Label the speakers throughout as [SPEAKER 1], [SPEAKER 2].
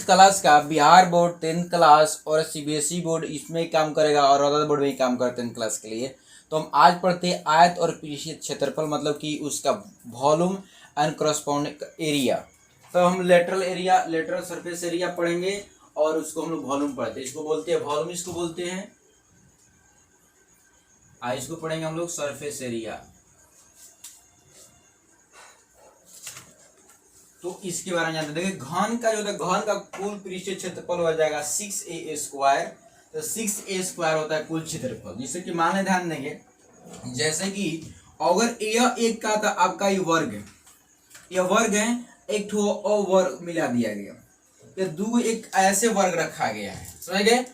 [SPEAKER 1] Class का Bihar board 10th class और CBSE board इसमें काम करेगा और अदर बोर्ड में ही काम करते हैं 10th क्लास के लिए। तो हम आज पढ़ते हैं आयत और परिक्षेत्र क्षेत्रफल, मतलब कि उसका वॉल्यूम एंड करस्पॉन्डिंग एरिया। तो हम लेटरल सरफेस एरिया पढ़ेंगे और उसको हम लोग वॉल्यूम पढ़ते हैं। इसको बोलते हैं वॉल्यूम, इसको बोलते हैं। इसको पढ़ेंगे हम लोग सरफेस एरिया। तो इसके बारे में जानते हैं। देखिए घन का जो होता है, घन का कुल पृष्ठीय क्षेत्रफल हो जाएगा 6a²। तो 6a² होता है कुल क्षेत्रफल। जिससे कि मान ध्यान देंगे, जैसे कि अगर यह एक का था आपका ये वर्ग है, यह वर्ग है, एक ठो और वर्ग मिला दिया गया, ये दो एक ऐसे वर्ग रखा गया है, समझ गए।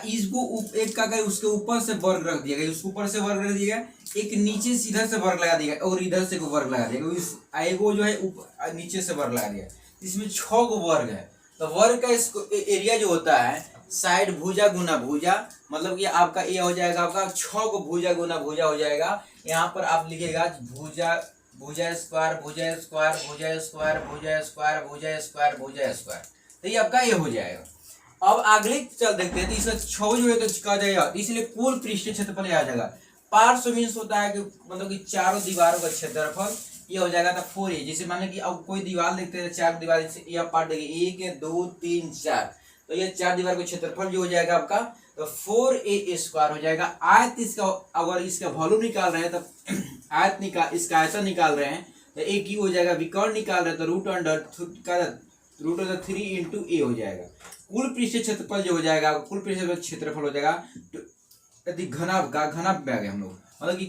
[SPEAKER 1] इसको एक का उसके ऊपर से वर्ग रख दिया गया, उसके ऊपर से वर्ग रख दिया गया, एक नीचे से इधर से वर्ग लगा दिया और इधर से वर्ग लगा दिया, एगो जो है नीचे से वर्ग लगा दिया। इसमें 6 गो वर्ग है। तो वर्ग का इसको एरिया जो होता है साइड भुजा गुना भुजा, मतलब कि आपका ये हो जाएगा आपका 6 गो भुजा गुना भुजा हो जाएगा। यहाँ पर आप लिखिएगा भुजा भुजा स्क्वायर भुजा स्क्वायर भुजा स्क्वायर भुजा स्क्वायर भुजा स्क्वायर भुजा स्क्वायर। तो ये आपका ये हो जाएगा। अब अगले चल देखते हैं। तो इसका 6 जो है तो कह जाएगा, इसलिए कुल पृष्ठीय क्षेत्रफल आ जाएगा। पार्श्व मीन्स होता है कि मतलब कि चारों दीवारों का क्षेत्रफल ये हो जाएगा। तो 4a, जैसे माने कि अब कोई दीवार देखते हैं, 4 दीवार, ये पार्ट देखिए 1 2 3 4, तो ये 4 दीवार का क्षेत्रफल जो हो जाएगा आपका, तो 4a² हो जाएगा। आयत इसका अगर इसका वॉल्यूम निकाल रहे हैं तो इसका आयतन निकाल रहे हैं तो एक ही हो जाएगा। विकर्ण निकाल रहे हैं तो √3 × a हो जाएगा। कुल पृष्ठीय क्षेत्रफल जो हो जाएगा, कुल पृष्ठीय क्षेत्रफल हो जाएगा यदि घनाभ में आ गए हम लोग, मतलब कि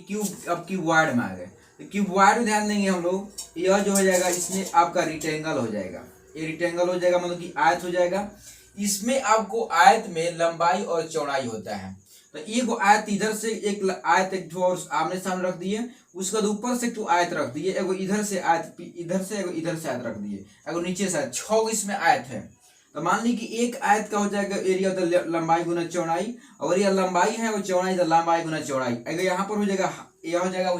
[SPEAKER 1] क्यूबॉइड में आ गए। तो क्यूबॉइड में ध्यान देंगे हम लोग, यह जो हो जाएगा इसमें आपका रेक्टेंगल हो जाएगा। ये रेक्टेंगल हो जाएगा, मतलब कि आयत हो जाएगा। इसमें आपको आयत में लंबाई और चौड़ाई होता है। तो एक आयत इधर से एक आयत एक और आमने सामने रख दिए, उसके बाद ऊपर से एक आयत रख दिए, एगो इधर से आयत, इधर से एगो इधर से आयत रख दिए, एगो नीचे से 6 इसमें आयत है। तो मान ली कि एक आयत का हो जाएगा एरिया तो लंबाई गुना चौड़ाई, और यह लंबाई है और चौड़ाई तो लंबाई गुना चौड़ाई। अगर यहाँ पर हो जाएगा, यह हो जाएगा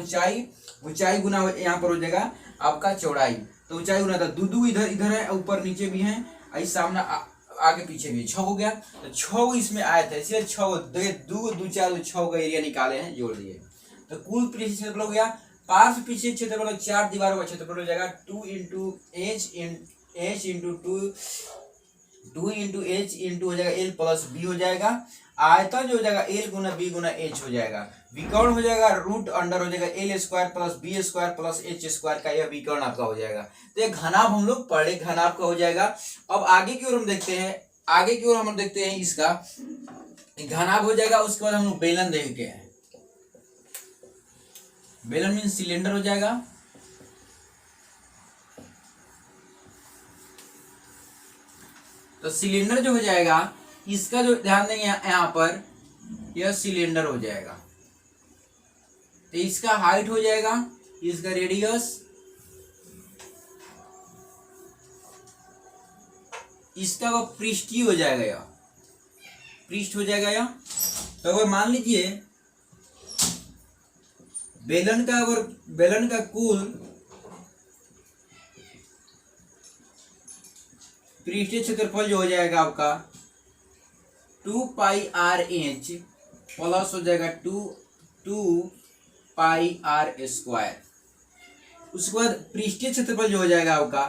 [SPEAKER 1] ऊंचाई गुना यहाँ पर हो जाएगा आपका चौड़ाई। तो ऊंचाई गुना था दू इधर है, ऊपर नीचे भी है, सामने आगे पीछे भी 6 हो गया। तो 6 इसमें आयत है, इसलिए 6 2 4 6 का एरिया निकाले हैं, जोड़ दिए। तो कुल पृष्ठीय क्षेत्रफल हो गया। पार्श्व पृष्ठीय क्षेत्रफल 4 दीवारों का क्षेत्रफल हो जाएगा 2 × h × 2 × h × हो जाएगा l + b हो जाएगा। आयतन जो हो जाएगा l × b × h हो जाएगा। विकर्ण हो जाएगा √अंडर हो जाएगा l² + b² + h² का, यह विकर्ण आपका हो जाएगा। तो ये घनाभ हम लोग पढ़े, घनाभ का हो जाएगा। अब आगे की ओर हम देखते हैं, इसका घनाभ हो जाएगा। उसके बाद हम लोग बेलन देखते हैं। बेलन मीन सिलेंडर हो जाएगा। तो सिलेंडर जो हो जाएगा, इसका जो ध्यान देंगे यहाँ पर, यह सिलेंडर हो जाएगा। तो इसका हाइट हो जाएगा, इसका रेडियस, इसका वो पृष्ठीय हो जाएगा, यह पृष्ठ हो जाएगा यह। तो अगर मान लीजिए बेलन का कुल पृष्ठीय क्षेत्रफल जो हो जाएगा आपका 2πr₀ प्लस हो जाएगा 2πr²। उसके बाद पृष्ठीय क्षेत्रफल जो हो जाएगा आपका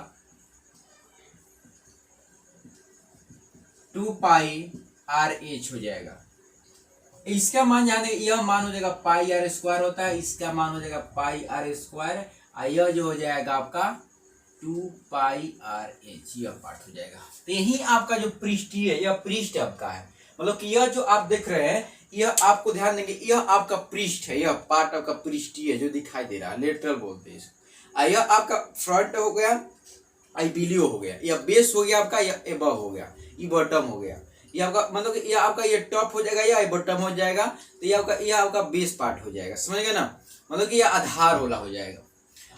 [SPEAKER 1] 2πrh हो जाएगा। इसका मान जाने, यह मान हो जाएगा πr² होता है, इसका मान हो जाएगा πr², यह जो हो जाएगा आपका 2πrh, यह पार्ट हो जाएगा। तो यही आपका जो पृष्ठीय है, यह पृष्ठ आपका है, मतलब कि यह जो आप देख रहे हैं, यह आपको ध्यान देंगे, यह आपका पृष्ठ है, यह पार्ट आपका पृष्ठीय है जो दिखाई दे रहा है, लेटरल बोलते हैं। यह आपका फ्रंट हो गया, बिलियो हो गया, यह बेस हो गया आपका, यह एबव हो गया, ये बॉटम हो गया। यह आपका मतलब कि यह आपका ये टॉप हो जाएगा, यह बॉटम हो जाएगा। तो यह आपका बेस पार्ट हो जाएगा, समझ गए ना, मतलब कि यह आधार वाला हो जाएगा।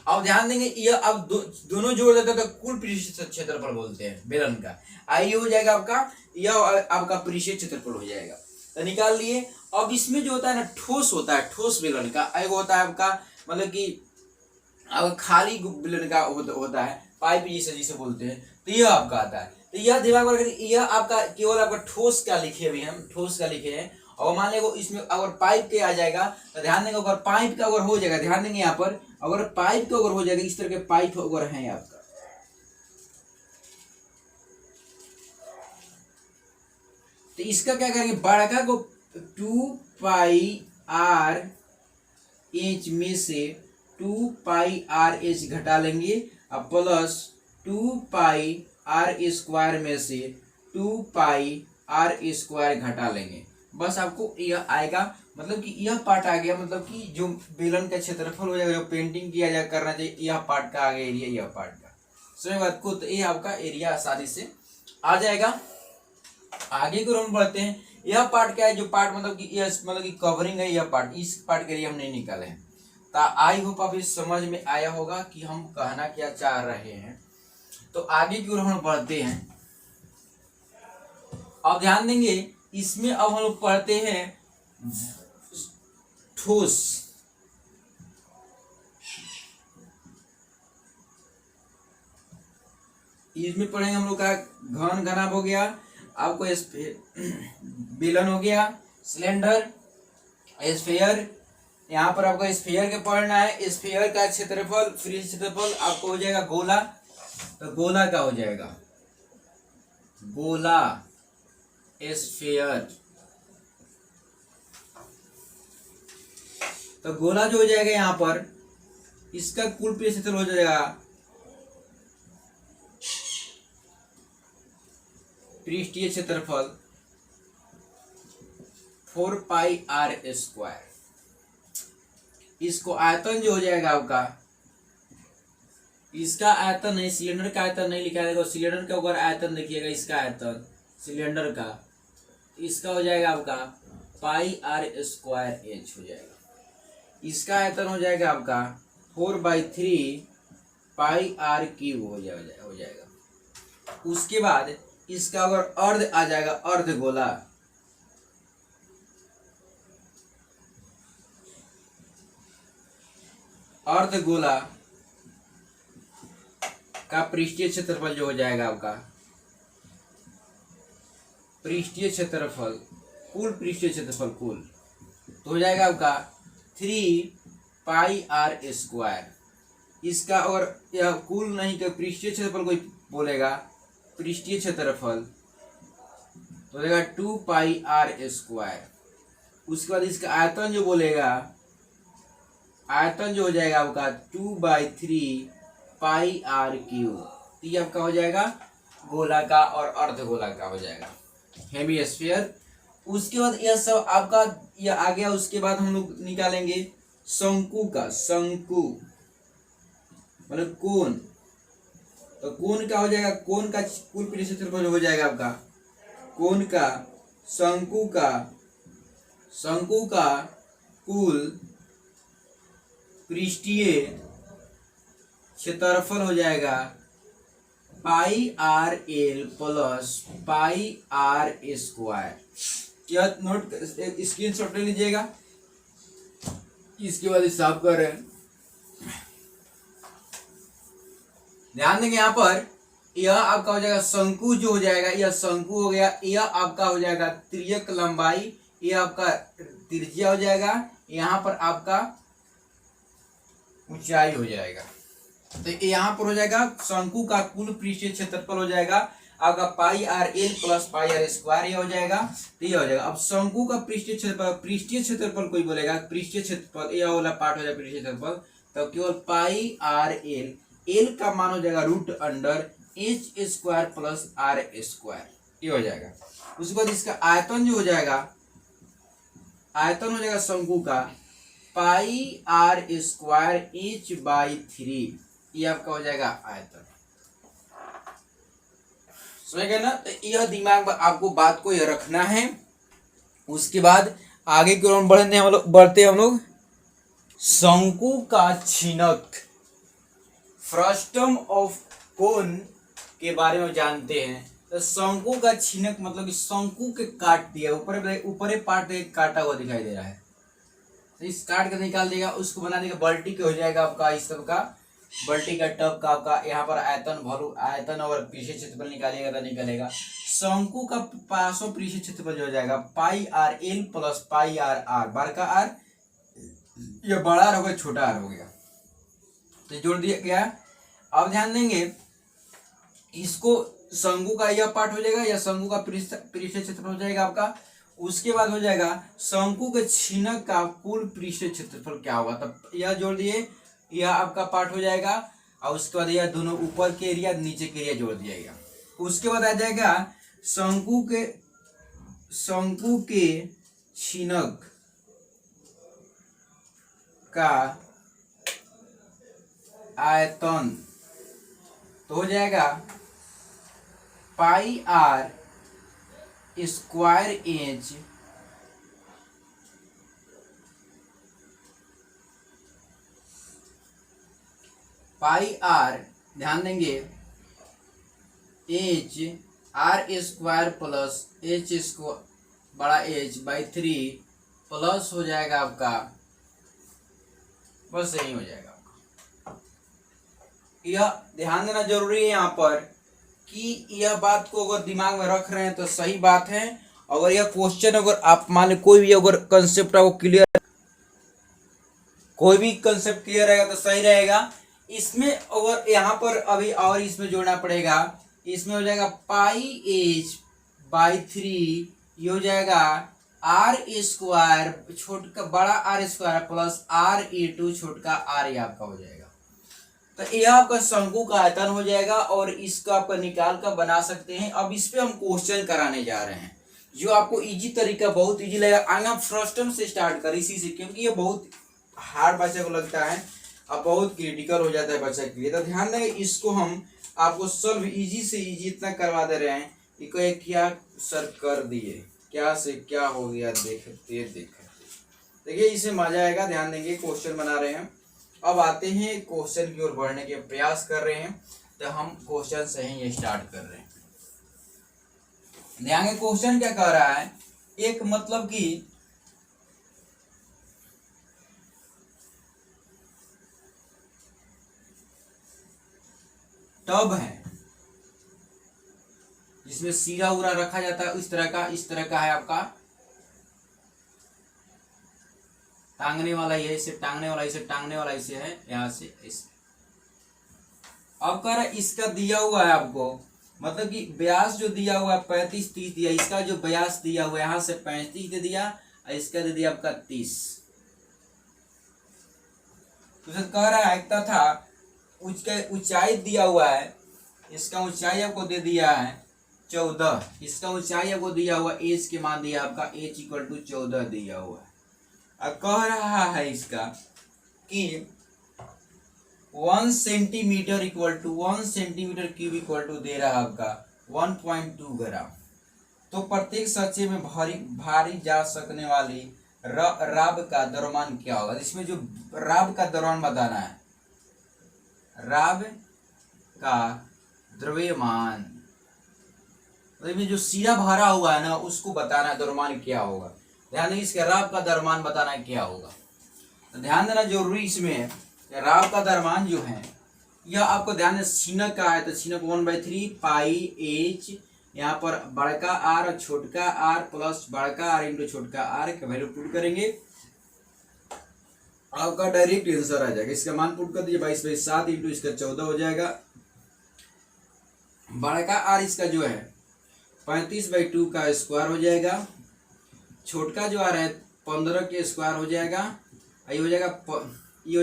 [SPEAKER 1] अब ध्यान देंगे, यह अब दोनों जोड़ देते तो कुल पृष्ठीय क्षेत्रफल बोलते हैं बेलन का। ये हो जाएगा आपका, यह आपका पृष्ठीय क्षेत्रफल हो जाएगा। तो निकाल लिए। अब इसमें जो होता है ना, ठोस होता है, ठोस बेलन का एक होता है आपका, मतलब कि अब खाली बेलन का होता है, पाइप जिसे बोलते हैं। तो यह आपका आता है। तो यह दिमाग में रखिए, यह आपका केवल आपका ठोस का लिखे हुए हैं, हम ठोस का लिखे हैं। और मान लीजिए इसमें अगर पाइप के आ जाएगा तो ध्यान देंगे, अगर पाइप का अगर हो जाएगा, ध्यान देंगे यहाँ पर अगर पाइप का अगर हो जाएगा, इस तरह के पाइप अगर है आपका, तो इसका क्या करेंगे, बड़का को 2πr/h में से 2πr/h घटा लेंगे और प्लस 2πr² में से 2πr² घटा लेंगे। बस आपको यह आएगा, मतलब कि यह पार्ट आ गया, मतलब कि जो बेलन का क्षेत्रफल हो जाएगा, जो पेंटिंग किया जा करना चाहिए, यह पार्ट का आ गया एरिया, यह पार्ट का सही बात को, तो ये आपका एरिया आसानी से आ जाएगा। आगे की ओर हम बढ़ते हैं। यह पार्ट क्या है, जो पार्ट मतलब कि यह मतलब कि कवरिंग है, यह पार्ट, इस पार्ट के लिए हम नहीं निकाले हैं। तो आई होप आप इस समझ में आया होगा कि हम कहना क्या चाह रहे हैं। तो आगे की ओर हम बढ़ते हैं। अब ध्यान देंगे इसमें, अब हम लोग पढ़ते हैं ठोस। इसमें पढ़ेंगे हम लोग का घन घनाभ हो गया, आपको बेलन हो गया, सिलेंडर, स्फीयर। यहाँ पर आपको स्फीयर के पढ़ना है। स्फीयर का क्षेत्रफल, फ्री क्षेत्रफल आपको हो जाएगा गोला, तो गोला का हो जाएगा गोला स्फीयर। तो गोला जो हो जाएगा यहाँ पर, इसका कुल क्षेत्रफल हो जाएगा पृष्ठीय क्षेत्रफल 4πr²। इसको आयतन जो हो जाएगा आपका, इसका आयतन नहीं, सिलेंडर का आयतन नहीं लिखा जाएगा। सिलेंडर का अगर आयतन देखिएगा, इसका आयतन सिलेंडर का, इसका हो जाएगा आपका πr²h हो जाएगा। इसका आयतन हो जाएगा आपका 4/3πr³ हो जाएगा। उसके बाद इसका अगर अर्ध आ जाएगा, अर्ध गोला, अर्ध गोला का पृष्ठीय क्षेत्रफल जो हो जाएगा आपका, पृष्ठीय क्षेत्रफल, कुल पृष्ठीय क्षेत्रफल कुल, तो हो जाएगा आपका 3πr²। इसका अगर यह कुल नहीं तो पृष्ठीय क्षेत्रफल कोई बोलेगा, पृष्ठीय क्षेत्रफल तो हो जाएगा 2πr²। उसके बाद इसका आयतन जो बोलेगा, आयतन जो हो जाएगा आपका 2/3πr³। तो ये आपका हो जाएगा गोला का और अर्धगोला का हो जाएगा, हेमिस्फीयर। उसके बाद यह सब आपका यह आ गया। उसके बाद हम लोग निकालेंगे शंकु का, शंकु मतलब कोण। तो कोण का हो जाएगा, कोण का कुल पृष्ठीय क्षेत्रफल हो जाएगा आपका, कोण का, शंकु का कुल पृष्ठीय क्षेत्रफल हो जाएगा πr² प्लस πr²। क्या नोट स्क्रीनशॉट ले लीजिएगा। इसके बाद हिसाब कर रहे हैं, ध्यान देंगे यहाँ पर यह आपका हो जाएगा शंकु जो हो जाएगा, यह शंकु हो गया। यह आपका हो जाएगा तिर्यक लंबाई, यह आपका त्रिज्या हो जाएगा, यहाँ पर आपका ऊंचाई हो जाएगा। तो यहाँ पर हो जाएगा शंकु का कुल पृष्ठीय क्षेत्रफल हो जाएगा आपका πr² प्लस πr², ये हो जाएगा। तो ये हो जाएगा। अब शंकु का पृष्ठीय क्षेत्रफल कोई बोलेगा, पृष्ठीय क्षेत्रफल यह वाला पार्ट हो जाएगा पृष्ठीय क्षेत्रफल, तो केवल πr², एल का मान हो जाएगा √h² प्लस r², ये हो जाएगा। उसके बाद इसका आयतन जो हो जाएगा, आयतन हो जाएगा शंकु का πr²h/3, ये आपका हो जाएगा आयतन। समझ गए ना। तो यह दिमाग में आपको बात को यह रखना है। उसके बाद आगे की ओर बढ़ते हम लोग शंकु का छिनक, फ्रस्टम ऑफ कोन के बारे में जानते हैं। तो शंकु का छिनक मतलब कि शंकु के काट दिया, ऊपर पार्ट एक काटा हुआ दिखाई दे रहा है, तो इस काट के निकाल देगा, उसको बना देगा बल्टी के हो जाएगा आपका इस सब का बल्टी का टब का आपका यहाँ पर आयतन और पृष्ठ क्षेत्रफल निकालिएगा तो निकलेगा। शंकु का पार्श्व पृष्ठ क्षेत्रफल जो हो जाएगा pi R L plus pi R R, बड़का आर या बड़ा आर हो गया, छोटा आर हो गया, तो जोड़ दिया गया। अब ध्यान देंगे इसको शंकु का यह पार्ट हो जाएगा या शंकु का पृष्ठ क्षेत्रफल हो जाएगा आपका। उसके बाद हो जाएगा शंकु के छीनक का कुल पृष्ठ क्षेत्रफल क्या होगा, तब यह जोड़ दिए, यह आपका पार्ट हो जाएगा। और उसके बाद यह दोनों ऊपर के एरिया नीचे के एरिया जोड़ दिया गया। उसके बाद आ जाएगा शंकु के छीनक का आयतन, तो हो जाएगा pi R square inch pi R, ध्यान देंगे H R square plus H square बड़ा एच बाई 3 प्लस हो जाएगा आपका, बस यही हो जाएगा आपका। यह ध्यान देना जरूरी है यहाँ पर कि यह बात को अगर दिमाग में रख रहे हैं तो सही बात है। अगर यह क्वेश्चन अगर आप मान लो कोई भी अगर कंसेप्ट आपको क्लियर, कोई भी कंसेप्ट क्लियर रहेगा तो सही रहेगा। इसमें अगर यहाँ पर अभी और इसमें जोड़ना पड़ेगा, इसमें हो जाएगा पाई एच बाई 3, ये हो जाएगा आर स्क्वायर छोटा बड़ा R square plus R into छोटा आर, ये आपका हो जाएगा। तो यह आपका शंकु का आयतन हो जाएगा और इसका आपका निकाल कर बना सकते हैं। अब इस पे हम क्वेश्चन कराने जा रहे हैं जो आपको इजी तरीका, बहुत इजी लगेगा। आगे हम फ्रस्टम से स्टार्ट कर इसी से, क्योंकि ये बहुत हार्ड बच्चे को लगता है, अब बहुत क्रिटिकल हो जाता है बच्चे के लिए। तो ध्यान देंगे इसको हम आपको सॉल्व इजी से इजी इतना करवा दे रहे हैं कि कोई क्या सर कर दिए, क्या से क्या हो गया, देखते देखिए इसे मजा आएगा। ध्यान देंगे क्वेश्चन बना रहे हैं। अब आते हैं क्वेश्चन की ओर बढ़ने के प्रयास कर रहे हैं, तो हम क्वेश्चन से ही स्टार्ट कर रहे हैं। ध्यान, क्वेश्चन क्या कह रहा है, एक मतलब कि टब है जिसमें सीरा उरा रखा जाता है, इस तरह का है आपका, टांगने वाला ये इसे टांगने वाला इसे टांगने वाला इसे है, यहाँ से इसे। अब कह रहा है इसका दिया हुआ है आपको, मतलब कि व्यास जो दिया हुआ है 35-30 दिया, इसका जो व्यास दिया हुआ है यहाँ से 35 दे दिया और इसका दे दिया आपका 30। तो कह रहा है तथा उसका ऊंचाई दिया हुआ है, इसका ऊंचाई आपको दे दिया है 14, इसका ऊंचाई आपको दिया हुआ एच के मान दिया आपका एच इक्वल टू 14 दिया हुआ है। अब कह रहा है इसका कि 1 centimetre equal to 1 centimetre cube equal to दे रहा है आपका 1.2 ग्राम। तो प्रत्येक सच्चे में भारी जा सकने वाली राब का द्रव्यमान क्या होगा। इसमें जो राब का द्रव्यमान बताना है, राब का द्रव्यमान, मतलब जो सीरा भरा हुआ है ना उसको बताना है द्रव्यमान क्या होगा। ध्यान दें इसके राब का द्रव्यमान बताना है क्या होगा, तो ध्यान देना जरूरी इसमें। राब का द्रव्यमान जो है यह आपको ध्यान दें छीनक का है, तो छीनक 1/3 पाई एच, यहाँ पर बड़का आर और छोटका आर प्लस बड़का आर इंटू छोटका आर का वैल्यू पुट करेंगे, आपका डायरेक्ट आंसर आ जाएगा। इसका मान पुट कर दीजिए 22/7 इंटू इसका 14 हो जाएगा। बड़का आर इसका जो है 35/2 का स्क्वायर हो जाएगा, छोटका जो आ रहा है 15 के स्क्वायर हो जाएगा, ये हो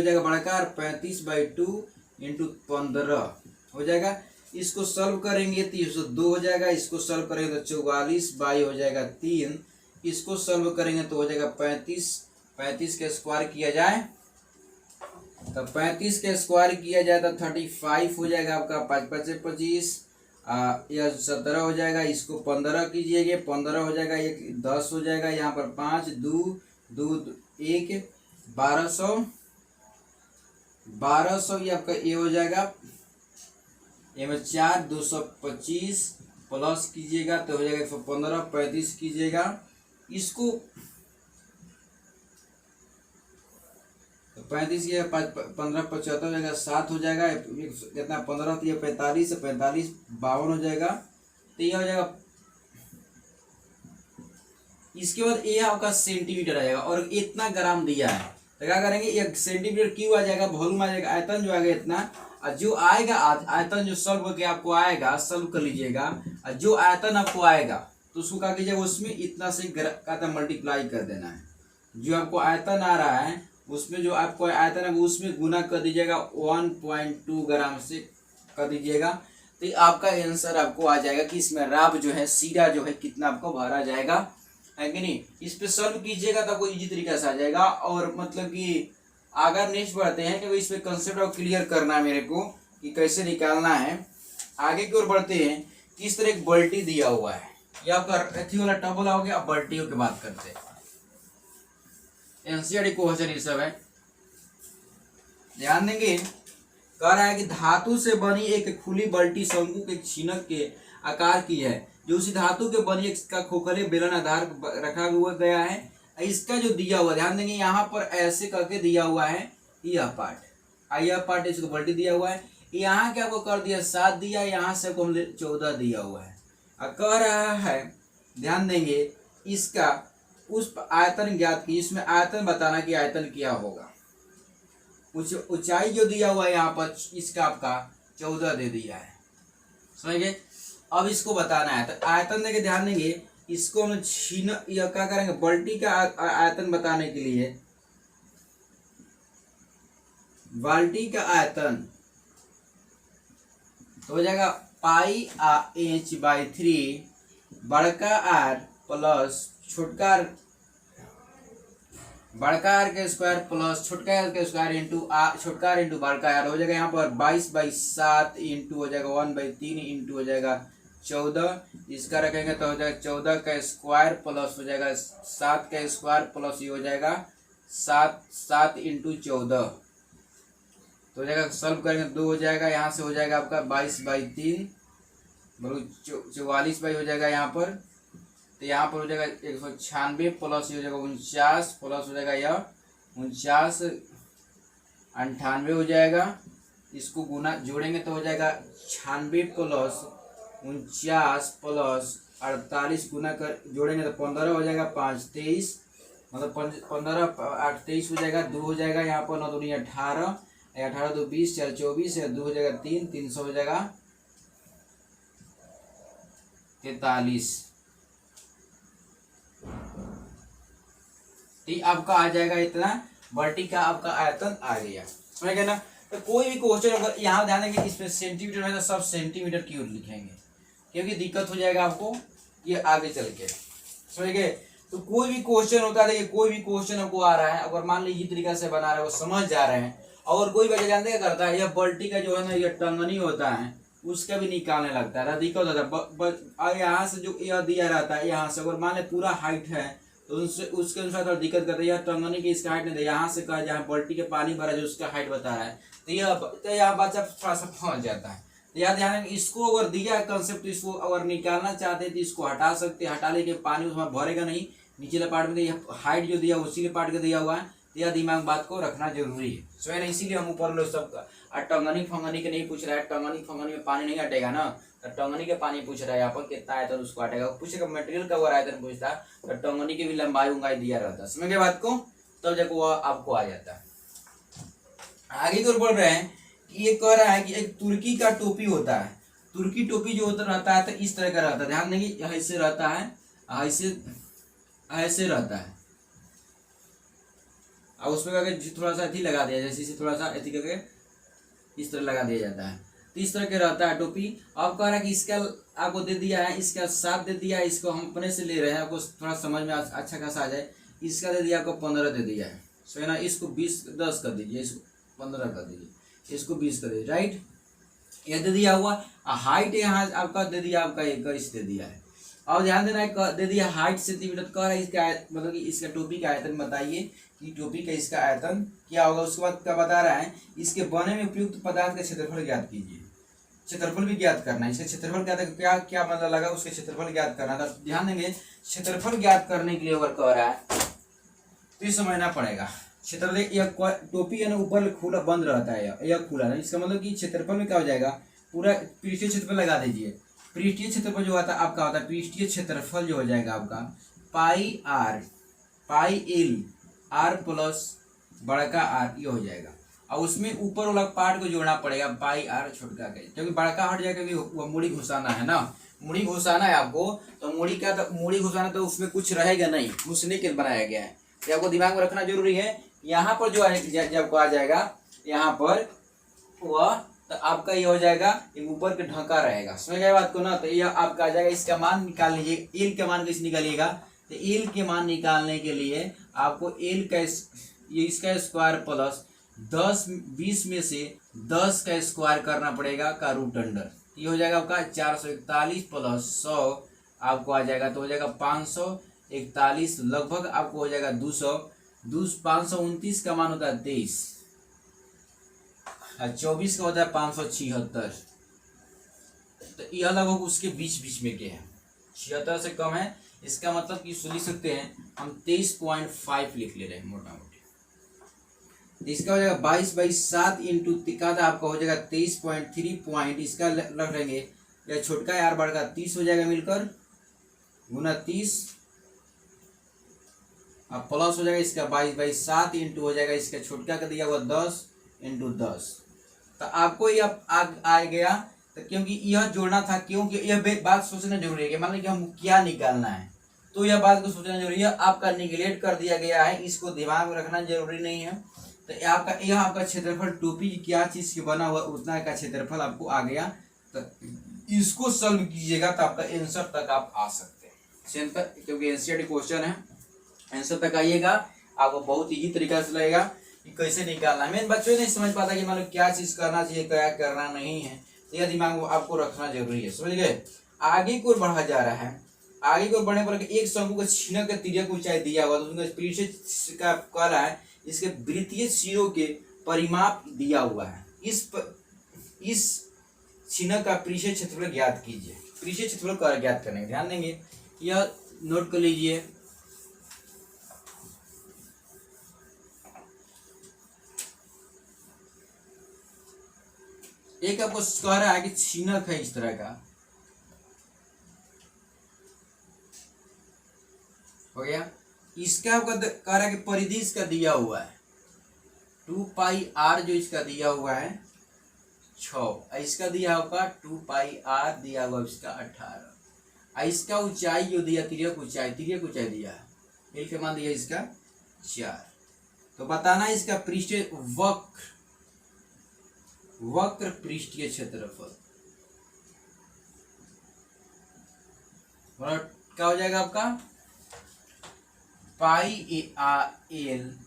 [SPEAKER 1] जाएगा बड़का आर 35/2 इंटू 15 हो जाएगा। इसको सॉल्व करेंगे तो 102 हो जाएगा, इसको सॉल्व करेंगे तो 44 बाई हो जाएगा 3, इसको सॉल्व करेंगे तो हो जाएगा 35 के स्क्वायर किया जाए तो 35 के स्क्वायर किया जाए तो 35 हो जाएगा आपका, 5 × 25 यह 17 हो जाएगा, इसको 15 कीजिएगा 15 हो जाएगा, 10 हो जाएगा, यहाँ पर 5 2 1 1200 ये आपका ये हो जाएगा, ये में 4 225 प्लस कीजिएगा तो हो जाएगा 115, 35 कीजिएगा, इसको 35 ये 15 75 हो जाएगा, 7 हो जाएगा, कितना 15 तो ये 45 है, 45 52 हो जाएगा। तो ये हो जाएगा। इसके बाद ये आपका सेंटीमीटर आ जाएगा और इतना ग्राम दिया है तो क्या करेंगे, एक सेंटीमीटर क्यों आ जाएगा, वॉल्यूम आ जाएगा, आयतन जो आएगा इतना, और जो आएगा आयतन जो सॉल्व करके आपको आएगा, सॉल्व कर लीजिएगा, और जो आयतन आपको आएगा तो उसको क्या कीजिएगा, उसमें इतना से कहता मल्टीप्लाई कर देना है। जो आपको आयतन आ रहा है उसमें जो आपको आयतन है उसमें गुना कर दीजिएगा 1.2 ग्राम से कर दीजिएगा। तो आपका आंसर आपको आ जाएगा कि इसमें राब जो है सीरा जो है कितना आपको भरा जाएगा, है कि नहीं। इस पे सॉल्व कीजिएगा तो आपको इजी तरीके से आ जाएगा। और मतलब कि अगर नेक्स्ट बढ़ते हैं कि इस पे कंसेप्ट ऑफ क्लियर करना है मेरे को कि कैसे निकालना है। आगे की ओर बढ़ते हैं। किस तरह एक बल्टी दिया हुआ है या अथी वाला टब वाला हो गया। अब बल्टियों की बात करते हैं। एनसीईआरटी क्वेश्चन ये सब है, ध्यान देंगे। कह रहा है कि धातु से बनी एक खुली बल्टी शंकु के छीनक के आकार की है, जो उसी धातु के बनी एक का खोखले बेलन आधार रखा हुआ गया है। इसका जो दिया हुआ, ध्यान देंगे यहाँ पर ऐसे करके दिया हुआ है, यह पार्ट इसको बल्टी दिया हुआ है। यहाँ क्या आपको कर दिया 7 दिया, यहाँ से आपको 14 दिया हुआ है। कह रहा है ध्यान देंगे इसका उस आयतन ज्ञात की, इसमें आयतन बताना कि आयतन क्या होगा। ऊंचाई जो दिया हुआ है यहाँ पर इसका आपका 14 दे दिया है, समझ गए। अब इसको बताना है तो आयतन देके ध्यान देंगे इसको हम छीन या क्या करेंगे, बल्टी का आयतन बताने के लिए बाल्टी का आयतन तो हो जाएगा पाई h/3 बड़का आर प्लस बड़का आर के स्क्वायर प्लस छोटका आर के स्क्वायर इंटू छोटका आर इंटू बड़का आर हो जाएगा। यहाँ पर 22/7 इंटू हो जाएगा 1/3 इंटू हो जाएगा 14। इसका रखेंगे तो हो जाएगा 14 का स्क्वायर प्लस हो जाएगा 7 का स्क्वायर प्लस ये हो जाएगा 7 इंटू 14 तो हो जाएगा। सॉल्व करेंगे 2 हो जाएगा, यहाँ से हो जाएगा आपका 22/3 44 हो जाएगा यहाँ पर। तो यहाँ पर हो जाएगा 196 प्लस ये हो जाएगा 49 प्लस हो जाएगा यह 49 98 हो जाएगा। इसको गुना जोड़ेंगे तो हो जाएगा 96 प्लस 49 प्लस 48 गुना कर जोड़ेंगे तो 15 हो जाएगा 5 23 मतलब 15 8 23 हो जाएगा। 2 हो जाएगा यहाँ पर 9 दूनी 18 18 2 20 4 24 2 हो जाएगा 300 हो जाएगा 43। आपका आ जाएगा इतना बल्टी का आपका आयतन आ गया, समझ गए ना। तो कोई भी क्वेश्चन अगर यहाँ ध्यान देंगे इसमें सेंटीमीटर में तो सब सेंटीमीटर की ओर लिखेंगे क्योंकि दिक्कत हो जाएगा आपको ये आगे चल के, समझ गए। तो कोई भी क्वेश्चन होता है, देखिए कोई भी क्वेश्चन आपको आ रहा है अगर मान लीजिए तरीका से बना रहे हैं वो समझ जा रहे हैं और कोई वजह जानते क्या करता है, यह बल्टी का जो है ना ये टंगनी होता है उसका भी निकालने लगता है, दिक्कत होता है। और यहाँ से जो यह दिया रहता है यहाँ से अगर मान ले पूरा हाइट है तो उसके अनुसार थोड़ा दिक्कत करता है। यह टंगनी की इसका हाइट नहीं दे, यहाँ से कहा जहाँ बल्टी के पानी भरा जो उसका हाइट बता रहा है तो यह बच्चा थोड़ा सा फंस जाता है। तो याद ध्यान इसको अगर दिया कंसेप्ट इसको अगर निकालना चाहते हैं तो इसको हटा सकते हैं, हटा लेके पानी उसमें भरेगा नहीं, निचले पार्ट में यह हाइट जो दिया उसी के पार्ट का दिया हुआ है। तो यह दिमाग बात को रखना जरूरी है, स्वयं इसीलिए हम ऊपर लोग सब टंगनी फंगनी के नहीं पूछ रहा है। टंगनी फंगनी में पानी नहीं हटेगा ना, तो टंगनी के पानी पूछ रहा है यहाँ पर कितना आयतन उसको हटेगा, पूछेगा मटेरियल का अगर आयतन पूछता तो टंगनी की भी लंबाई उंगाई दिया रहता, समझ गए बात को, तब जब वो आपको आ जाता है। आगे तो बढ़ रहे हैं कि ये कह रहा है कि एक तुर्की का टोपी होता है, तुर्की टोपी जो होता रहता है तो इस तरह का रहता है, ध्यान देंगे ऐसे रहता है, ऐसे रहता है और उसमें करके थोड़ा सा अथी लगा दिया जैसे इसे थोड़ा सा अथी करके इस तरह लगा दिया जाता है, तो इस तरह के रहता है टोपी। अब कह रहा है कि इसका आपको दे दिया है, इसका 7 दे दिया है, इसको हम अपने से ले रहे हैं आपको थोड़ा समझ में अच्छा खासा आ जाए। इसका दे दिया आपको 15 दे दिया है, सो है ना। इसको 10 कर दीजिए, इसको 15 कर दीजिए, इसको 20 कर दीजिए, राइट। यह दे दिया हुआ हाइट यहाँ आपका दे दिया आपका 21 दे दिया है। और ध्यान देना है दे दिया हाइट सेंटीमीटर कह रहा है इसका मतलब कि इसका टोपी का आयतन बताइए कि टोपी का इसका आयतन क्या होगा। उसके बाद क्या बता रहा है इसके बने में उपयुक्त पदार्थ का क्षेत्रफल ज्ञात कीजिए, क्षेत्रफल भी ज्ञात करना है। इसका क्षेत्रफल क्या क्या मतलब लगा उसके क्षेत्रफल ज्ञात करना था। ध्यान देंगे क्षेत्रफल ज्ञात करने के लिए अगर कह रहा है तो ये समझना पड़ेगा क्षेत्रफल यह टोपी है ना ऊपर खुला बंद रहता है, यह खुला है, इसका मतलब कि क्षेत्रफल में क्या हो जाएगा, पूरा पृष्ठीय क्षेत्रफल लगा दीजिए। पृष्ठीय क्षेत्रफल जो आता है आपका होता है, पृष्ठीय क्षेत्रफल जो हो जाएगा आपका पाई एल आर प्लस बड़का आर, ये हो जाएगा। और उसमें ऊपर वाला पार्ट को जोड़ना पड़ेगा पाई आर छोटका के, क्योंकि बड़का हट जाएगा, क्योंकि वो मुड़ी घुसाना है ना, मुड़ी घुसाना है आपको। तो मुड़ी घुसाना, तो उसमें कुछ रहेगा नहीं, घुसने के लिए बनाया गया है, ये आपको दिमाग में रखना जरूरी है। यहाँ पर जो है जब आ जाएगा यहाँ पर वह, तो आपका ये हो जाएगा, एक ऊपर के ढका रहेगा, समझ गए बात को ना। तो ये आपका आ जाएगा, इसका मान निकाल लीजिए, एल के मान कैसे निकालिएगा, तो एल के मान निकालने के लिए आपको एल का ये इसका स्क्वायर प्लस 20 में से 10 का स्क्वायर करना पड़ेगा का रूट अंडर, ये हो जाएगा आपका 441 प्लस 100 आपको आ जाएगा, तो हो जाएगा 541, लगभग आपको हो जाएगा 200। 529 का मान होता है 23, 24 का होता है 576, तो यह लगभग उसके बीच में के है, 76 से कम है, इसका मतलब कि लिख सकते हैं हम 23.5 लिख ले रहे हैं मोटा मोटी। इसका हो जाएगा 22/7 इंटू तिकादा आपका हो जाएगा 23.3 पॉइंट, इसका रख लेंगे या छोटका यार बड़का 30 हो जाएगा मिलकर गुना 30, अब प्लस हो जाएगा इसका 22/7 इंटू हो जाएगा इसका छोटका का दिया हुआ 10 इंटू 10। तो आपको यह आ गया, तो क्योंकि यह जोड़ना था, क्योंकि यह बात सोचना जरूरी है कि मान लीजिए हम क्या निकालना है, तो यह बात को सोचना जरूरी है। आपका निगलेक्ट कर दिया गया है, इसको दिमाग में रखना जरूरी नहीं है। तो यह आपका क्षेत्रफल टोपी क्या चीज से बना हुआ उतना का क्षेत्रफल आपको आ गया। तो इसको सॉल्व कीजिएगा तो आपका आंसर तक आप आ सकते हैं, क्योंकि एनसीईआरटी क्वेश्चन है, आंसर तक आइएगा, आपको बहुत इजी तरीका से लगेगा कि कैसे निकालना है। मेन बच्चों नहीं समझ पाता कि मतलब क्या चीज करना चाहिए क्या करना नहीं है, तो यह दिमाग में आपको रखना जरूरी है, समझ गए। आगे को बढ़ा जा रहा है, आगे को बढ़ने पर एक शंकु को छीनक के तिर्यक ऊंचाई दिया हुआ, तो उसका पृष्ठ का कह रहा है इसके वृत्तीय सिरों के परिमाप दिया हुआ है। इस छीनक का पृष्ठीय क्षेत्रफल ज्ञात कीजिए। पृष्ठीय क्षेत्रफल ज्ञात करने ध्यान देंगे, यह नोट कर लीजिए। एक आपको कह रहा है कि छीनक है इस तरह का, हो गया। इसका आपका कह रहा है कि परिधि इसका दिया हुआ है 2πr, जो इसका दिया हुआ है 6, इसका दिया होगा 2πr दिया हुआ इसका 18, इसका ऊंचाई जो दिया तिर्यक ऊंचाई दिया है, एल के मान दिया इसका 4। तो बताना इसका पृष्ठीय वक्र पृष्ठीय क्षेत्रफल क्या हो जाएगा आपका पाई एल,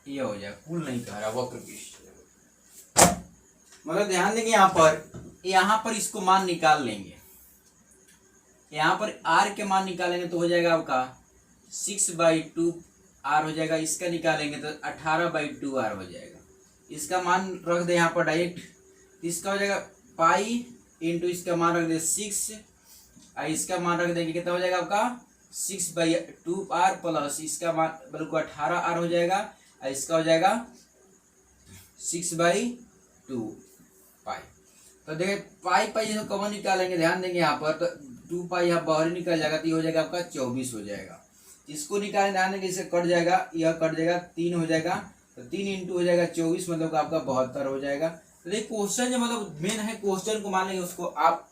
[SPEAKER 1] ये हो जाएगा, कुल नहीं कह रहा, वक्र पृष्ठ। मतलब ध्यान देंगे यहाँ पर इसको मान निकाल लेंगे, यहाँ पर r के मान निकालेंगे तो हो जाएगा आपका 6/2 r हो जाएगा, इसका निकालेंगे तो 18/2 r हो जाएगा। इसका मान रख दे यहाँ पर डायरेक्ट, इसका हो जाएगा पाई इंटू इसका मान रख दे 6, इसका मान रख देंगे कितना हो जाएगा आपका 6/2 r प्लस इसका मान बल्कि 18 r हो जाएगा, इसका हो जाएगा 6/2 पाई। तो देखिए पाई जो कॉमन निकालेंगे, ध्यान देंगे यहाँ पर, तो 2 पाई यहाँ बाहर निकल जाएगा, तो ये हो जाएगा आपका 24 हो जाएगा। इसको निकालें, ध्यान देंगे, इसे कट जाएगा, यह कट जाएगा, 3 हो जाएगा, तो 3 इंटू हो जाएगा 24, मतलब आपका 72 हो जाएगा। तो देखिए क्वेश्चन जो मतलब मेन है, क्वेश्चन को मान लीजिए उसको आप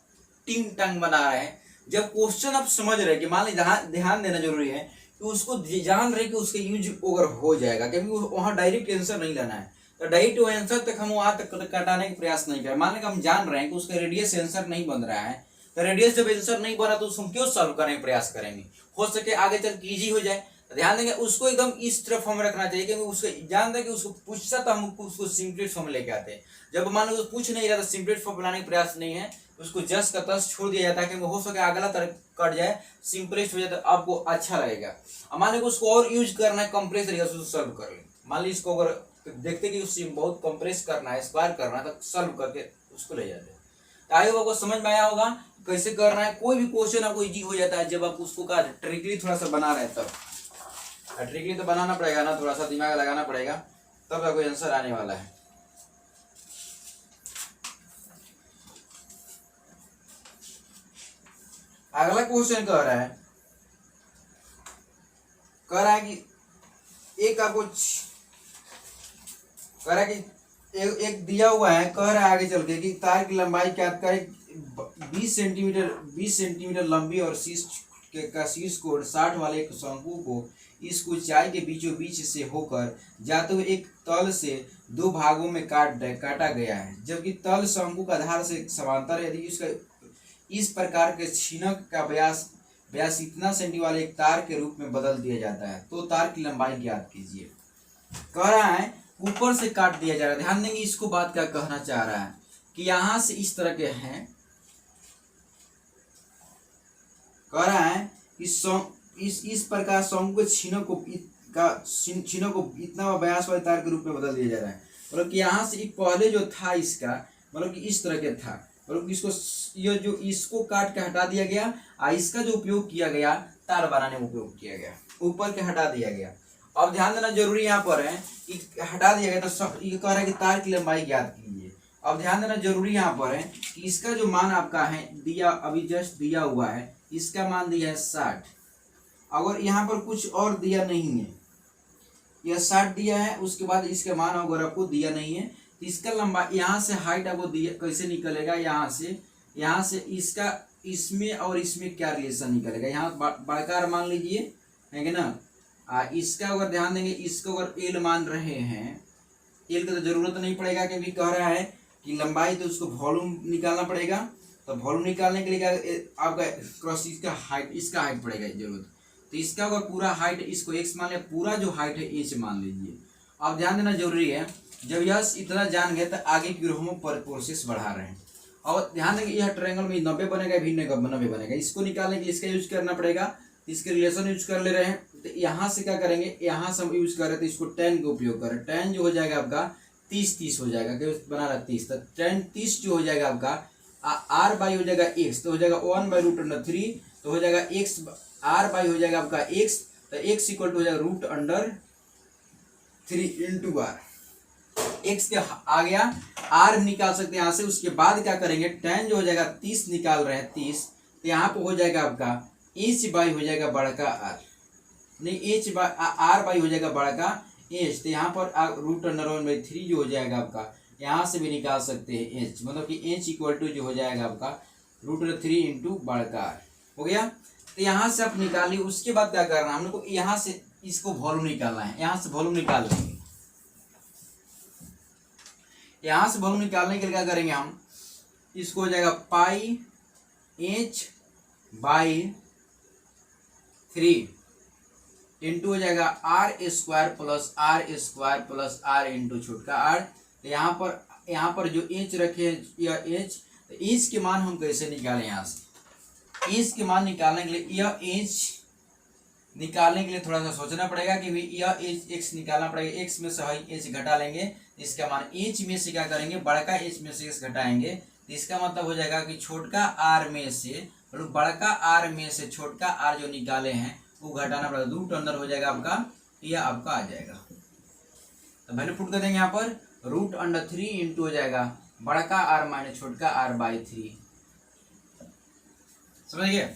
[SPEAKER 1] टिंग टंग बना रहे हैं। जब क्वेश्चन आप समझ रहे हैं कि मान लीजिए ध्यान देना जरूरी है कि उसको जान रहे कि उसका यूज ओवर हो जाएगा, क्योंकि वहाँ डायरेक्ट आंसर नहीं लाना है। तो डायरेक्ट आंसर तक हम वहां तक कटाने का प्रयास नहीं करें। मान लें हम जान रहे हैं कि उसका रेडियस आंसर नहीं बन रहा है, तो रेडियस जब आंसर नहीं बना तो उसको हम क्यों सॉल्व करने का प्रयास करेंगे, हो सके आगे चल के इजी हो जाए। तो ध्यान देंगे उसको एकदम इस तरफ हमें रखना चाहिए, क्योंकि उसको जान रहे कि उसको पूछता तो हम उसको सिंपलेस्ट फॉर्म लेके आते हैं। जब मान लो पूछ नहीं रहा तो सिंपलेस्ट फॉर्म बनाने का प्रयास नहीं है, उसको जस्ट का तस छोड़ दिया जाता है, क्योंकि हो सके अगला तरह कट जाए, सिंपलेस्ट हो जाए तो आपको अच्छा लगेगा। मान लीजिए उसको और यूज करना है, कंप्रेस तरीके से सॉल्व कर ले। मान लीजिए इसको अगर देखते कि उससे बहुत कंप्रेस करना है, स्क्वायर करना है, तो सॉल्व करके उसको ले जाते हैं। तो आई होप आपको समझ में आया होगा कैसे करना है। कोई भी क्वेश्चन आपको इजी हो जाता है जब आप उसको का ट्रिकली थोड़ा सा बना रहे हैं तब। ट्रिकली तो बनाना पड़ेगा ना, थोड़ा सा दिमाग लगाना पड़ेगा, तब का कोई आंसर आने वाला है। अगला क्वेश्चन कह रहा है कि एक आपको कह रहा है कि एक दिया हुआ है, कह रहा है आगे चल के कि तार की लंबाई क्या करें 20 सेंटीमीटर लंबी और का शीर्ष कोण 60 वाले एक शंकु को इस ऊंचाई के बीचों बीच से होकर जाते हुए एक तल से दो भागों में काटा गया है, जबकि तल शंकु का आधार से समांतर है। यदि इसका इस प्रकार के छिनक का व्यास इतना सेंटी वाले एक तार के रूप में बदल दिया जाता है तो तार की लंबाई ज्ञात कीजिए। कह रहा है ऊपर से काट दिया जा रहा है। ध्यान देंगे इसको बात क्या कहना चाह रहा है कि यहां से इस तरह के हैं, कह रहा है कि इस प्रकार शंकु के छिनक को इतना व्यास वाले तार के रूप में बदल दिया जा रहा है। मतलब कि यहाँ से पहले जो था इसका मतलब कि इस तरह के था, मतलब इसको ये जो इसको काट के हटा दिया गया और इसका जो उपयोग किया गया तार बनाने में उपयोग किया गया, ऊपर के हटा दिया गया। अब ध्यान देना जरूरी यहाँ पर है कि हटा दिया गया तो ये कह रहा है कि तार की लंबाई ज्ञात कीजिए। अब ध्यान देना जरूरी यहाँ पर है कि इसका जो मान आपका है दिया अभी जस्ट दिया हुआ है, इसका मान दिया है 60। अगर यहाँ पर कुछ और दिया नहीं है, यह 60 दिया है, उसके बाद इसका मान अगर आपको दिया नहीं है तो इसका लंबा यहाँ से हाइट आपको दिया कैसे निकलेगा, यहाँ से इसका इसमें और इसमें क्या रिलेशन निकलेगा। यहाँ बड़कार मान लीजिए है कि ना, इसका अगर ध्यान देंगे इसको अगर एल मान रहे हैं, एल की तो जरूरत नहीं पड़ेगा क्योंकि कह रहा है कि लंबाई तो उसको वॉल्यूम निकालना पड़ेगा। तो वॉल्यूम निकालने के लिए आपका क्रॉस इसका हाइट पड़ेगा जरूरत। तो इसका अगर पूरा हाइट इसको x मान लिया, पूरा जो हाइट है h मान लीजिए। अब ध्यान देना जरूरी है, जब यह इतना जान गए तो आगे की हम प्रोसेस बढ़ा रहे हैं। और ध्यान देंगे यह ट्रायंगल में 90 बनेगा, भी 90 बनेगा। इसको निकालने के लिए इसका यूज करना पड़ेगा, इसके रिलेशन यूज कर ले रहे हैं। तो यहाँ से क्या करेंगे, यहाँ से हम यूज कर रहे थे इसको tan का उपयोग करें। tan जो हो जाएगा आपका 30 हो जाएगा, क्या बना रहा 30, तो tan 30 जो हो जाएगा आपका r बाई हो जाएगा x, तो हो जाएगा 1/√3, तो हो जाएगा x r बाई हो जाएगा आपका x, तो x इक्वल टू हो जाएगा √3 इंटू r। x के आ गया, r निकाल सकते हैं यहाँ से। उसके बाद क्या करेंगे, tan जो हो जाएगा 30 निकाल रहे हैं 30, तो यहाँ पे हो जाएगा आपका h बाई हो जाएगा बड़का r, नहीं h बाई r बाई हो जाएगा बड़का h, तो यहाँ पर √1/3 जो हो जाएगा आपका, यहाँ से भी निकाल सकते हैं h, मतलब कि h इक्वल टू जो हो जाएगा आपका √3 इंटू बड़का r हो गया। तो यहाँ से आप निकालिए। उसके बाद क्या करना है, हम लोग को यहाँ से इसको वॉल्यूम निकालना है। यहाँ से वॉल्यूम निकाल लेंगे। यहाँ से वॉल्यूम निकालने के लिए क्या करेंगे हम, इसको हो जाएगा पाई h बाई 3 इंटू हो जाएगा r² plus r² plus r into छोटका r। तो यहाँ पर जो h रखे हैं यह h, तो h के मान हम कैसे निकालें। यहाँ से h के मान निकालने के लिए यह h निकालने के लिए थोड़ा सा सोचना पड़ेगा कि भाई यह x निकालना पड़ेगा। x में से h घटा लेंगे, इसका मान h में से क्या करेंगे, बड़का h में से x घटाएंगे, तो इसका मतलब हो जाएगा कि छोटका r में से बड़का r में से छोटका r जो निकाले हैं वो घटाना पड़ेगा। रूट अंदर हो जाएगा आपका, यह आपका आ जाएगा। तो वैल्यू पुट कर देंगे यहाँ पर √3 इंटू हो जाएगा बड़का r माइनस छोटका r बाई 3। समझ गए,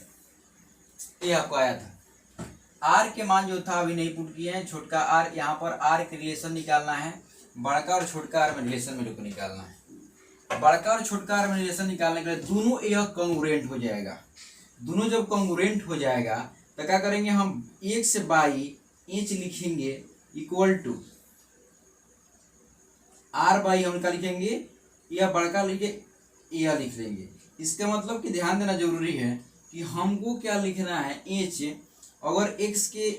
[SPEAKER 1] ये आपको आया था। r के मान जो था अभी नहीं पुट किए हैं, छोटका r, यहाँ पर r के रिलेशन निकालना है, बड़का और छोटका r में रिलेशन मेरे को निकालना है। बड़का और छोटका r में रिलेशन निकालने के लिए दोनों यह कॉन्ग्रुएंट हो जाएगा। दोनों जब कॉन्ग्रुएंट हो जाएगा तो क्या करेंगे, हम x बाई h लिखेंगे इक्वल टू r बाई हम क्या लिखेंगे, यह बड़का लिखे यह लिख लेंगे। इसका मतलब कि ध्यान देना जरूरी है कि हमको क्या लिखना है, h अगर x के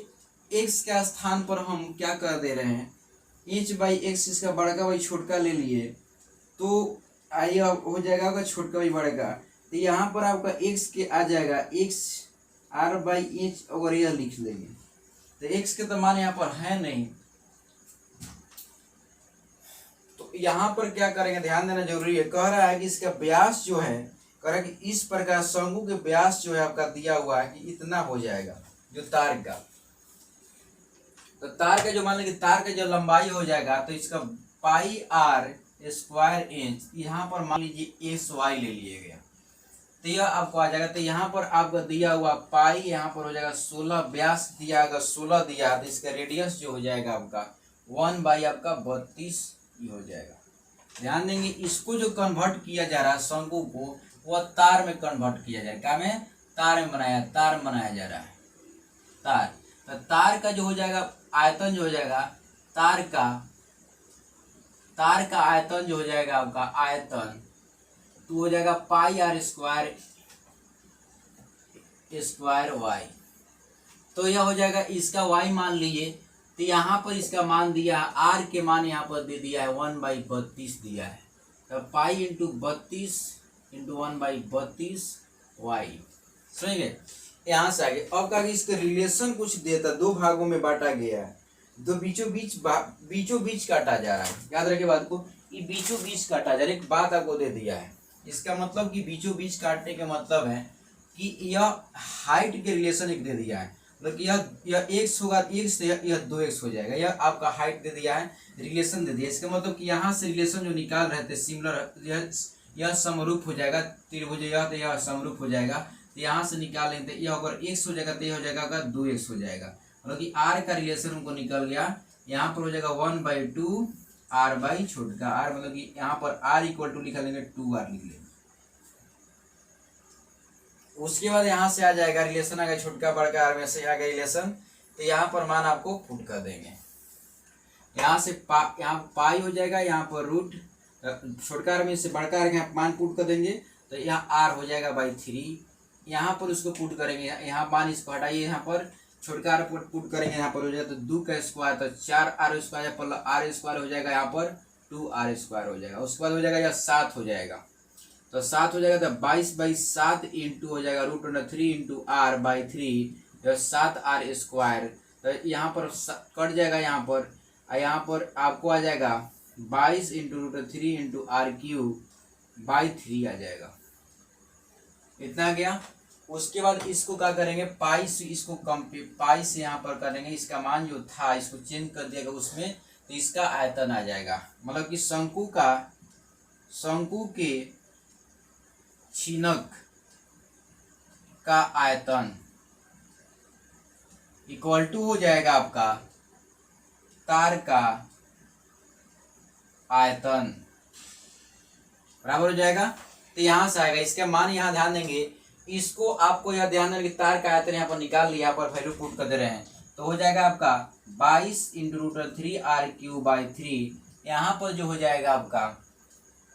[SPEAKER 1] स्थान पर हम क्या कर दे रहे हैं, h बाई x, इसका बड़का बाई छोटका ले लिए तो यह हो जाएगा आपका छोटका बाई बड़का। तो यहाँ पर आपका x के आ जाएगा x r बाई h, अगर यह लिख लेंगे तो x के तो मान यहाँ पर है नहीं, तो यहाँ पर क्या करेंगे, ध्यान देना जरूरी है। कह रहा है कि इसका व्यास जो है, कह रहा है कि इस प्रकार शंकु के व्यास जो है आपका दिया हुआ है कि इतना हो जाएगा जो तार का, तो तार का जो मान लीजिए तार का जो लंबाई हो जाएगा तो इसका पाई आर स्क्वायर इंच, यहाँ पर मान लीजिए एस वाई ले लिया गया तो यह आपको आ जाएगा। तो यहाँ पर आपका दिया हुआ पाई यहाँ पर हो जाएगा 16, व्यास दिया होगा 16 दिया, तो इसका रेडियस जो हो जाएगा आपका 1 बाई आपका 32 हो जाएगा। ध्यान देंगे इसको जो कन्वर्ट किया जा रहा है शंकु को, वह तार में कन्वर्ट किया जाएगा। क्या में? तार में बनाया जा रहा है तार। तो तार का जो हो जाएगा आयतन जो हो जाएगा तार का आयतन जो हो जाएगा आपका आयतन तो हो जाएगा पाई आर स्क्वायर वाई। तो यह हो जाएगा इसका वाई मान लीजिए, तो यहाँ पर इसका मान दिया है आर के मान यहाँ पर दे दिया है 1/32 दिया है। तो पाई इंटू 32 इंटू 1/32 वाई। समझ गए? यहाँ से आगे अब क्या इसका रिलेशन कुछ देता, दो भागों में बांटा गया है, दो बीचों बीच काटा जा रहा है। याद रखिए बात को, ये बीचों बीच काटा जा रहा है। एक बात आपको दे दिया है, इसका मतलब कि बीचों बीच काटने का मतलब है कि यह हाइट के रिलेशन एक दे दिया है, मतलब यह x होगा, x से यह 2x हो जाएगा। यह आपका हाइट दे दिया है, रिलेशन दे दिया। इसका मतलब कि यहाँ से रिलेशन जो निकाल रहे थे सिमिलर, यह समरूप हो जाएगा त्रिभुज, यह समरूप हो जाएगा। तो यहाँ से निकाल लेंगे, यह अगर x हो जाएगा तो यह हो जाएगा 2x हो जाएगा। मतलब कि r का रिलेशन हमको निकल गया। यहाँ पर हो जाएगा 1/2 r बाई छोटका r, मतलब कि यहाँ पर r इक्वल टू लिखा लेंगे 2r लिख लेंगे। उसके बाद यहाँ से आ जाएगा रिलेशन, आ गया छोटका बड़का r में से आ गया रिलेशन। तो यहाँ पर मान आपको पुट कर देंगे, यहाँ से यहाँ पाई हो जाएगा, यहाँ पर रूट छोटका r में से बड़का r यहाँ मान पुट कर देंगे। तो यहाँ r हो जाएगा बाई 3, यहाँ पर उसको पुट करेंगे, यहाँ मान इसको हटाइए, यहाँ पर छोटका r पुट करेंगे, यहाँ पर हो जाएगा तो 2 का स्क्वायर तो 4r स्क्वायर पर r स्क्वायर हो जाएगा, यहाँ पर 2r स्क्वायर हो जाएगा। उसके बाद हो जाएगा यह 7 हो जाएगा, तो 7 हो जाएगा तो 22/7 इंटू हो जाएगा √3 into r by 3, 7r square. तो यहाँ पर कट जाएगा, यहाँ पर आपको आ जाएगा 22 इंटू √3 इंटू r³ बाई 3 आ जाएगा। इतना गया। उसके बाद इसको क्या करेंगे, पाई से इसको पाई से यहाँ पर करेंगे, इसका मान जो था इसको चेंज कर दिएगा उसमें, तो इसका आयतन आ जाएगा। मतलब कि शंकु के छीनक का आयतन इक्वल टू हो जाएगा आपका तार का आयतन, बराबर हो जाएगा। तो यहाँ से आएगा इसका मान, यहाँ ध्यान देंगे इसको, आपको यह ध्यान देंगे तार का आयतन यहाँ पर निकाल लिया, यहाँ पर वैल्यू पुट कर दे रहे हैं। तो हो जाएगा आपका 22 इंटू √3 r³ बाई 3, यहाँ पर जो हो जाएगा आपका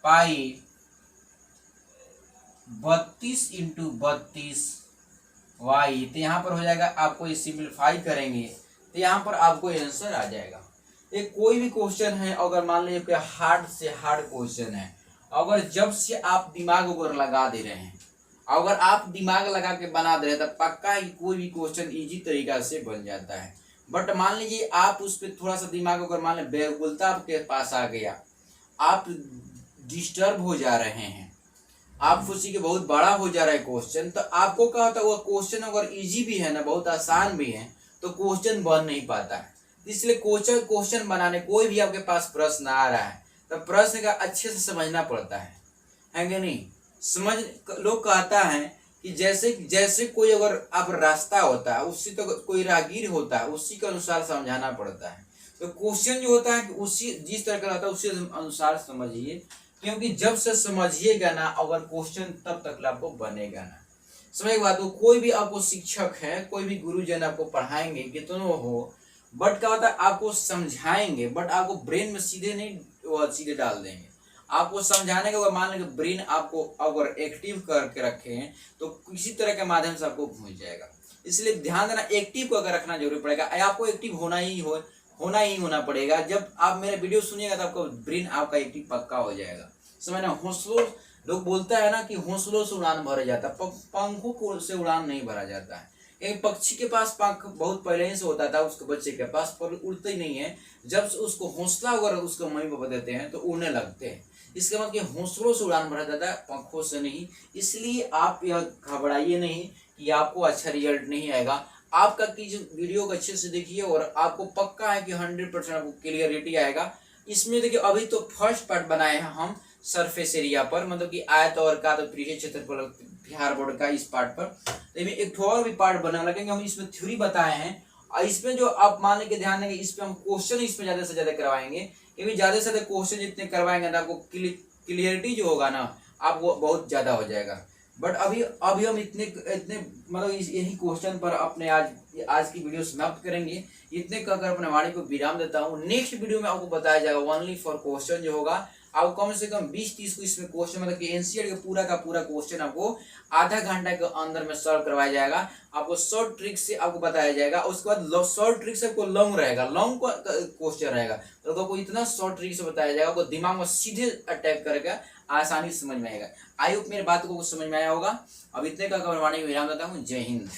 [SPEAKER 1] पाई 32 इंटू 32 वाई। तो यहाँ पर हो जाएगा, आपको ये सिंप्लीफाई करेंगे तो यहाँ पर आपको आंसर आ जाएगा। एक कोई भी क्वेश्चन है, अगर मान लीजिए कोई हार्ड से हार्ड क्वेश्चन है, अगर जब से आप दिमाग ऊपर लगा दे रहे हैं, अगर आप दिमाग लगा के बना दे रहे हैं, तो पक्का ही कोई भी क्वेश्चन इजी तरीका से बन जाता है। बट मान लीजिए आप उस पर थोड़ा सा दिमाग, अगर मान लीजिए बेगुलता आपके पास आ गया, आप डिस्टर्ब हो जा रहे हैं, आप सोचिए कि बहुत बड़ा हो जा रहा है क्वेश्चन, तो आपको क्या होता है, वो क्वेश्चन अगर इजी भी है ना, बहुत आसान भी है, तो क्वेश्चन बन नहीं पाता है। इसलिए क्वेश्चन बनाने, कोई भी आपके पास प्रश्न आ रहा है तो प्रश्न का अच्छे से समझना पड़ता है कि नहीं? लोग कहता है कि जैसे कोई अगर आप रास्ता होता है, उसी तो कोई राहगीर होता है, उसी के अनुसार समझाना पड़ता है। तो क्वेश्चन जो होता है कि उसी जिस तरह का होता है उसी अनुसार समझिए, क्योंकि जब से समझिएगा ना अगर क्वेश्चन, तब तक आपको बनेगा ना। समझ बात को, कोई भी आपको शिक्षक है, कोई भी गुरुजन आपको पढ़ाएंगे कितनों हो, बट क्या होता है आपको समझाएंगे, बट आपको ब्रेन में सीधे डाल देंगे। आपको समझाने का मान लीजिए ब्रेन आपको अगर एक्टिव करके रखे हैं तो किसी तरह के माध्यम से आपको भूल जाएगा। इसलिए ध्यान देना, एक्टिव को अगर रखना जरूरी पड़ेगा, आपको एक्टिव होना पड़ेगा। जब आप मेरे वीडियो सुनिएगा तो आपका ब्रेन आपका एक्टिव पक्का हो जाएगा। समझना, हौसलों, लोग बोलता है ना कि हौसलों से उड़ान भरा जाता है, पंखों से उड़ान नहीं भरा जाता है। एक पक्षी के पास पंख बहुत पहले ही से होता था उसके बच्चे के पास, पर उड़ते ही नहीं है। जब उसको हौसला अगर उसको मम्मी पापा देते हैं तो उड़ने लगते हैं। इसका मतलब कि हौसलों से उड़ान भरा जाता है, पंखों से नहीं। इसलिए आप यह घबराइए नहीं कि आपको अच्छा रिजल्ट नहीं आएगा। आपका की वीडियो को अच्छे से देखिए और आपको पक्का है कि 100% आपको क्लियरिटी आएगा। इसमें देखिए अभी तो फर्स्ट पार्ट बनाए हैं हम सरफेस एरिया पर, मतलब कि आयत और का तो पृष्ठीय क्षेत्रफल बिहार बोर्ड का इस पार्ट पर। तो एक और भी पार्ट बना लगेंगे, हम इसमें थ्योरी बताए हैं और इसमें जो आप मान के ध्यान देंगे इस पे हम क्वेश्चन इसमें ज्यादा से ज्यादा करवाएंगे, क्योंकि ज्यादा से ज्यादा क्वेश्चन जितने करवाएंगे ना आपको क्लियरिटी जो होगा ना आपको बहुत ज्यादा हो जाएगा। बट अभी हम इतने इतने मतलब यही क्वेश्चन पर अपने आज की वीडियो समाप्त करेंगे। इतने कहकर अपने वाणी को विराम देता हूँ। नेक्स्ट वीडियो में आपको बताया जाएगा ओनली फॉर क्वेश्चन जो होगा आपको कम से कम 20-30 को इसमें क्वेश्चन, मतलब कि एनसीईआरटी का पूरा क्वेश्चन आपको आधा घंटा के अंदर में सॉल्व करवाया जाएगा। आपको शॉर्ट ट्रिक से आपको बताया जाएगा, उसके बाद शॉर्ट ट्रिक से आपको लॉन्ग रहेगा, लॉन्ग क्वेश्चन रहेगा, तो आपको इतना शॉर्ट ट्रिक से बताया जाएगा आपको दिमाग में सीधे अटैक करेगा, आसानी से समझ में आएगा। आई होप मेरी बात को समझ में आया होगा। अब इतने का वाणी विराम देता हूँ। जय हिंद।